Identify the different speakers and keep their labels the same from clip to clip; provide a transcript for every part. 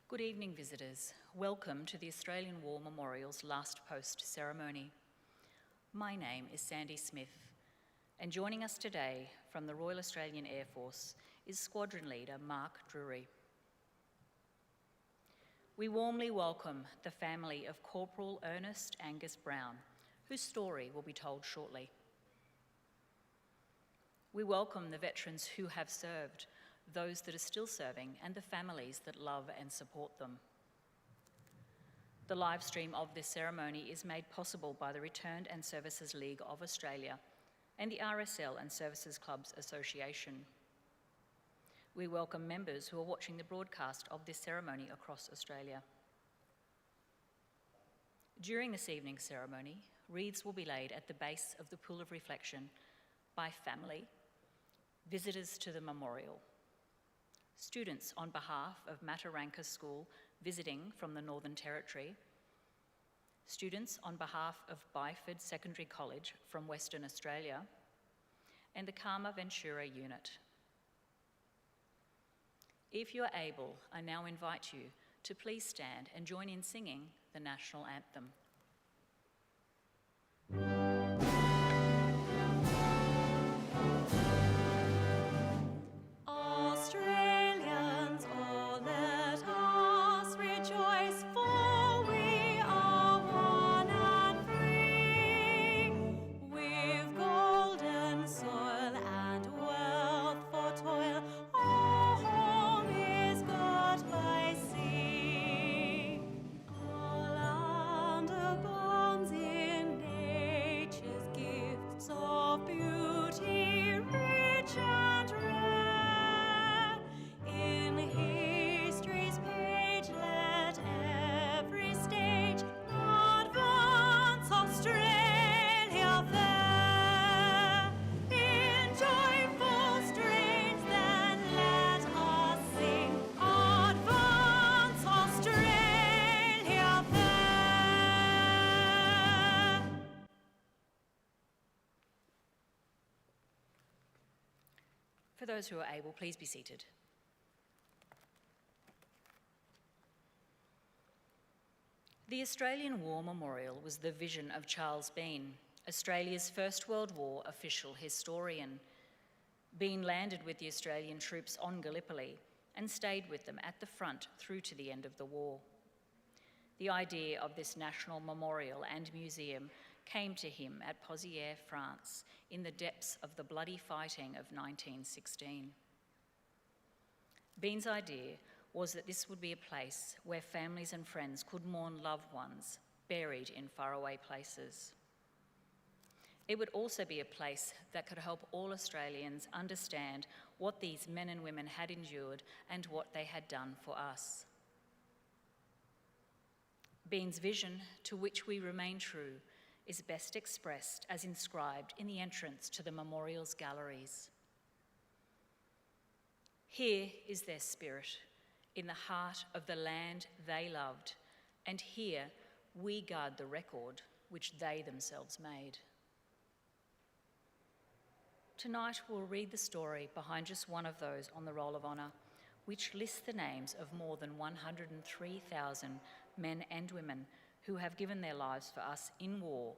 Speaker 1: Good evening, visitors. Welcome to the Australian War Memorial's Last Post ceremony. My name is Sandy Smith, and joining us today from the Royal Australian Air Force is Squadron Leader Mark Drury. We warmly welcome the family of Corporal Ernest Angus Brown, whose story will be told shortly. We welcome the veterans who have served, those that are still serving, and the families that love and support them. The live stream of this ceremony is made possible by the Returned and Services League of Australia and the RSL and Services Clubs Association. We welcome members who are watching the broadcast of this ceremony across Australia. During this evening's ceremony, wreaths will be laid at the base of the Pool of Reflection by family, visitors to the memorial, students on behalf of Mataranka School visiting from the Northern Territory, students on behalf of Byford Secondary College from Western Australia, and the Karma Ventura unit. If you are able, I now invite you to please stand and join in singing the national anthem. For those who are able, please be seated. The Australian War Memorial was the vision of Charles Bean, Australia's First World War official historian. Bean landed with the Australian troops on Gallipoli and stayed with them at the front through to the end of the war. The idea of this national memorial and museum came to him at Pozières, France, in the depths of the bloody fighting of 1916. Bean's idea was that this would be a place where families and friends could mourn loved ones buried in faraway places. It would also be a place that could help all Australians understand what these men and women had endured and what they had done for us. Bean's vision, to which we remain true, is best expressed as inscribed in the entrance to the memorial's galleries. Here is their spirit, in the heart of the land they loved, and here we guard the record which they themselves made. Tonight we'll read the story behind just one of those on the Roll of Honour, which lists the names of more than 103,000 men and women who have given their lives for us in war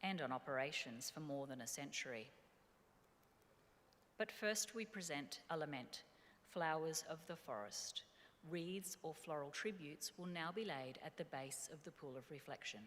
Speaker 1: and on operations for more than a century. But first we present a lament, Flowers of the Forest. Wreaths or floral tributes will now be laid at the base of the Pool of Reflection.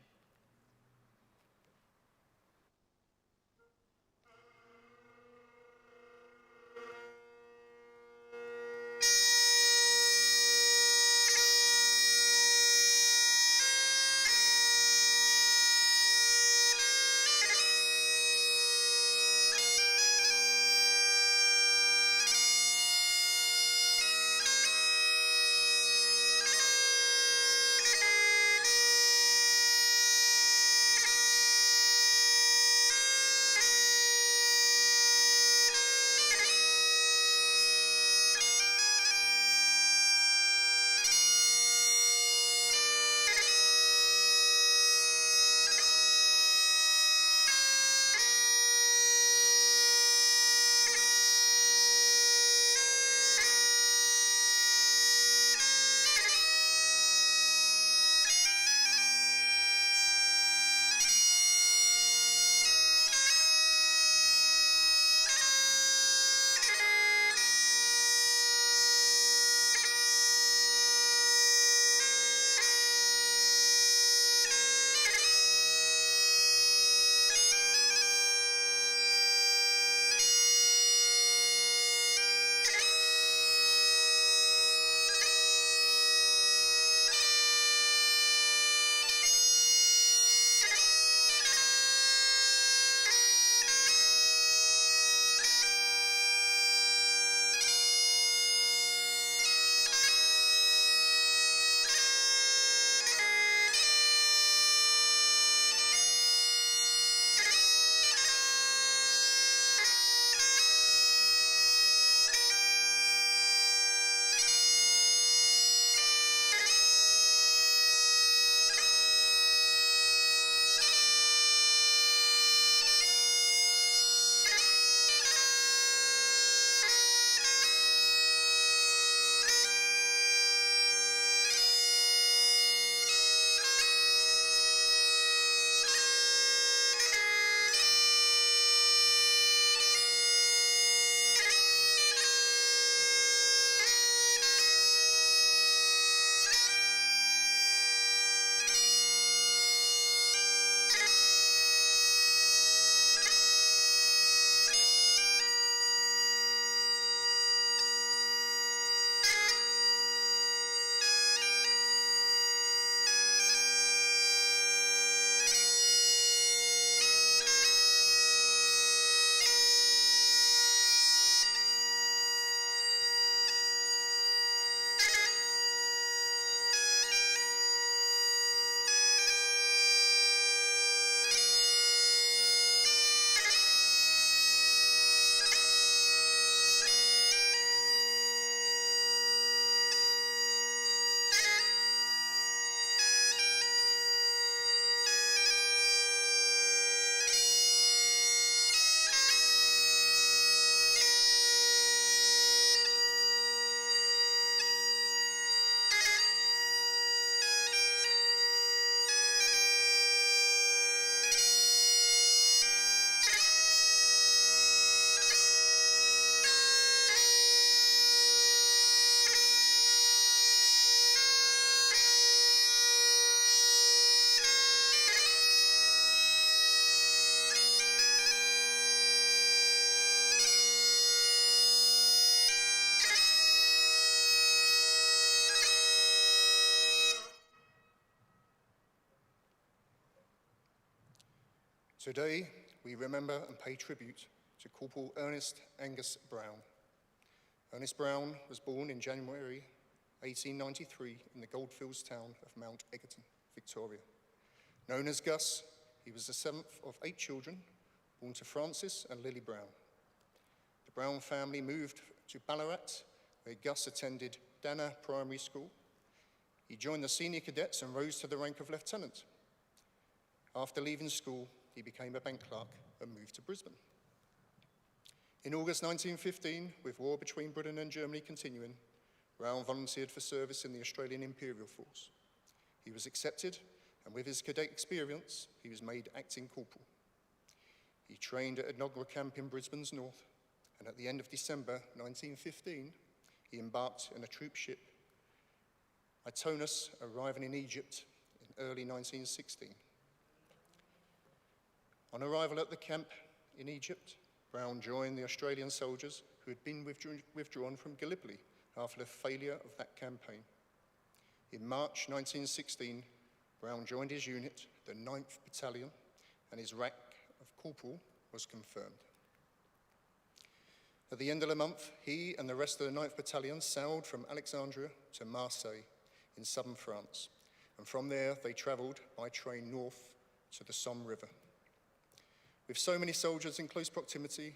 Speaker 2: Today, we remember and pay tribute to Corporal Ernest Angus Brown. Ernest Brown was born in January 1893 in the goldfields town of Mount Egerton, Victoria. Known as Gus, he was the seventh of 8 children, born to Francis and Lily Brown. The Brown family moved to Ballarat, where Gus attended Dana Primary School. He joined the senior cadets and rose to the rank of lieutenant. After leaving school, he became a bank clerk and moved to Brisbane. In August 1915, with war between Britain and Germany continuing, Brown volunteered for service in the Australian Imperial Force. He was accepted, and with his cadet experience, he was made acting corporal. He trained at Enoggera Camp in Brisbane's north, and at the end of December 1915, he embarked in a troop ship, Itonus, arriving in Egypt in early 1916. On arrival at the camp in Egypt, Brown joined the Australian soldiers who had been withdrawn from Gallipoli after the failure of that campaign. In March 1916, Brown joined his unit, the 9th Battalion, and his rank of corporal was confirmed. At the end of the month, he and the rest of the 9th Battalion sailed from Alexandria to Marseille in southern France, and from there they travelled by train north to the Somme River. With so many soldiers in close proximity,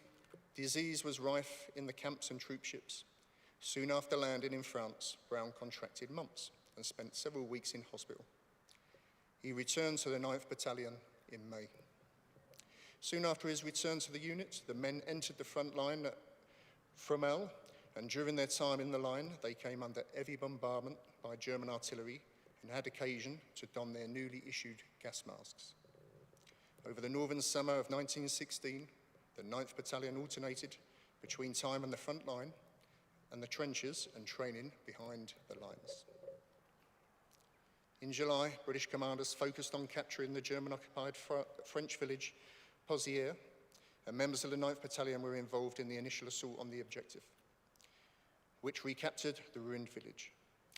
Speaker 2: disease was rife in the camps and troop ships. Soon after landing in France, Brown contracted mumps and spent several weeks in hospital. He returned to the 9th Battalion in May. Soon after his return to the unit, the men entered the front line at Fromelles, and during their time in the line, they came under heavy bombardment by German artillery and had occasion to don their newly issued gas masks. Over the northern summer of 1916, the 9th Battalion alternated between time on the front line and the trenches and training behind the lines. In July, British commanders focused on capturing the German-occupied French village Pozières, and members of the 9th Battalion were involved in the initial assault on the objective, which recaptured the ruined village.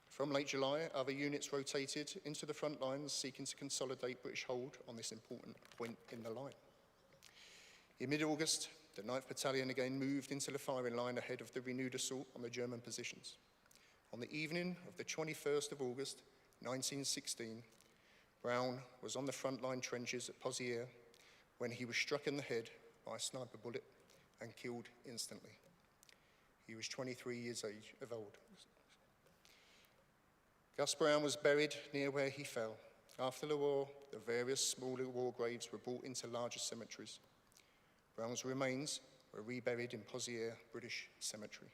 Speaker 2: From late July, other units rotated into the front lines, seeking to consolidate British hold on this important point in the line. In mid-August, the 9th Battalion again moved into the firing line ahead of the renewed assault on the German positions. On the evening of the 21st of August, 1916, Brown was on the front line trenches at Pozières when he was struck in the head by a sniper bullet and killed instantly. He was 23 years of old. Gus Brown was buried near where he fell. After the war, the various smaller war graves were brought into larger cemeteries. Brown's remains were reburied in Pozières British Cemetery.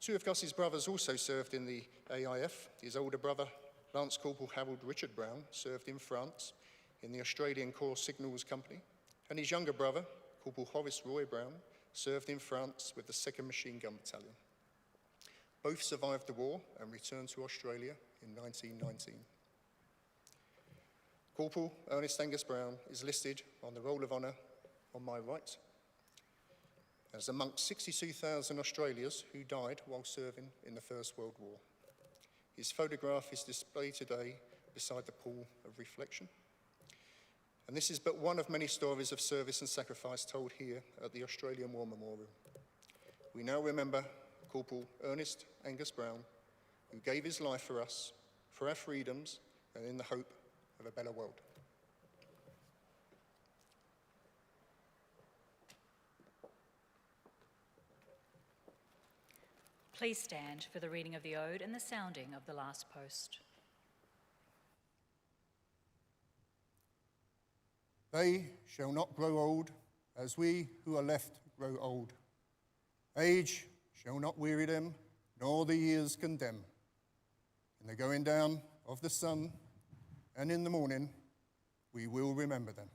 Speaker 2: 2 of Gus's brothers also served in the AIF. His older brother, Lance Corporal Harold Richard Brown, served in France in the Australian Corps Signals Company, and his younger brother, Corporal Horace Roy Brown, served in France with the 2nd Machine Gun Battalion. Both survived the war and returned to Australia in 1919. Corporal Ernest Angus Brown is listed on the Roll of Honour on my right as amongst 62,000 Australians who died while serving in the First World War. His photograph is displayed today beside the pool of reflection. And this is but one of many stories of service and sacrifice told here at the Australian War Memorial. We now remember Corporal Ernest Angus Brown, who gave his life for us, for our freedoms, and in the hope of a better world.
Speaker 1: Please stand for the reading of the Ode and the sounding of the last post.
Speaker 2: They shall not grow old, as we who are left grow old. Age shall not weary them, nor the years condemn. In the going down of the sun and in the morning, we will remember them.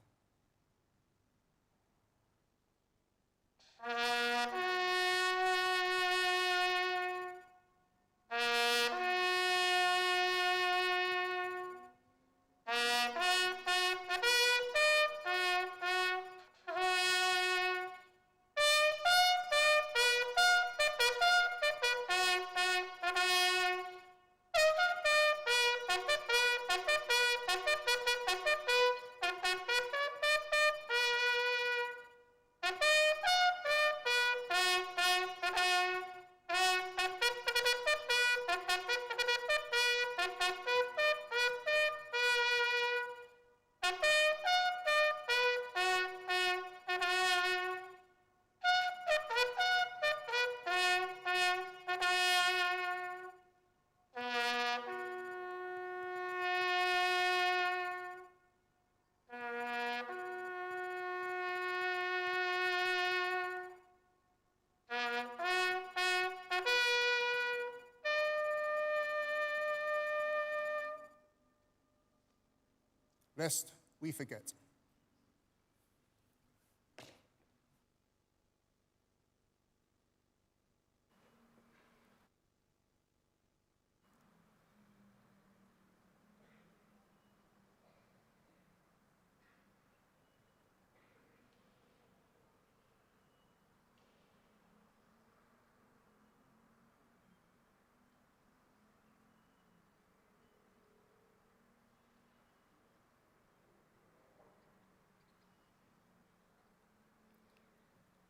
Speaker 2: lest we forget.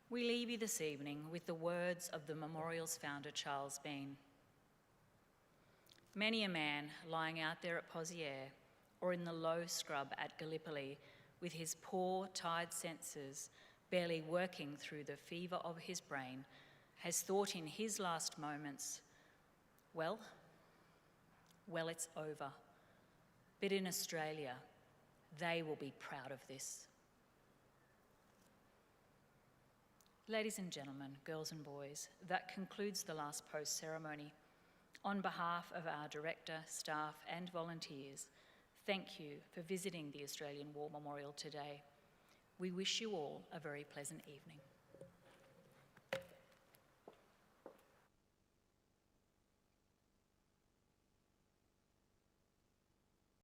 Speaker 1: We leave you this evening with the words of the memorial's founder, Charles Bean. Many a man lying out there at Pozières or in the low scrub at Gallipoli with his poor, tired senses barely working through the fever of his brain has thought in his last moments, well, it's over. But in Australia, they will be proud of this. Ladies and gentlemen, girls and boys, that concludes the last post ceremony. On behalf of our director, staff and volunteers, thank you for visiting the Australian War Memorial today. We wish you all a very pleasant evening.